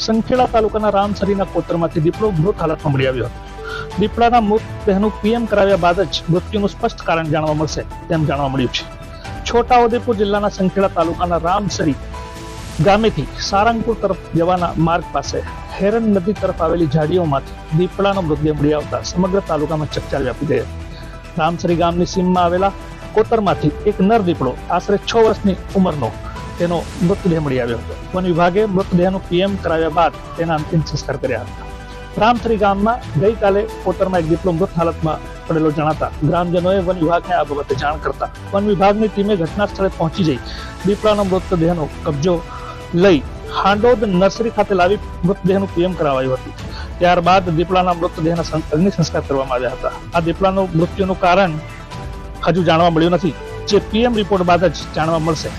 સંખેડા તાલુકાના રામસરીના કોતરમાંથી દીપડો મૃત હાલતમાં મળી આવ્યો હતો। દીપડાના મૃતદેહનું પીએમ કરાવ્યા બાદ જ મૃત્યુનું સ્પષ્ટ કારણ જાણવા મળશે તેમ જાણવા મળ્યું છે। છોટાઉદેપુર જિલ્લાના સંખેડા તાલુકાના રામસરી ગામેથી સારંગપુર તરફ જવાના માર્ગ પાસે હેરન નદી તરફ આવેલી ઝાડીઓમાંથી દીપડાનો મૃતદેહ મળી આવતા સમગ્ર તાલુકામાં ચકચાર વ્યાપી ગઈ હતી। રામસરી ગામની સીમમાં આવેલા કોતરમાંથી એક નર દીપડો આશરે 6 વર્ષની ઉંમરનો તેનો મૃતદેહ મળી આવ્યો હતો। વન વિભાગે મૃતદેહનું પીએમ કરાવ્યા બાદ તેના અંતિમ સંસ્કાર કર્યા હતા। રામસરી ગામમાં ગઈકાલે કોતરમાં એક દીપડો મૃત હાલતમાં પડેલો જણાતા ગ્રામજનોએ વન વિભાગને આ બાબતે જાણ કરતા વન વિભાગની ટીમે ઘટના સ્થળે પહોંચી જઈ દીપડાનો મૃતદેહનો કબજો લઈ હાંડોદ નર્સરી ખાતે લાવી મૃતદેહનું પીએમ કરાવાયું હતું। ત્યારબાદ દીપડાના મૃતદેહના અગ્નિ સંસ્કાર કરવામાં આવ્યા હતા। આ દીપડાનું મૃત્યુનું કારણ હજુ જાણવા મળ્યું નથી, જે પીએમ રિપોર્ટ બાદ જ જાણવા મળશે।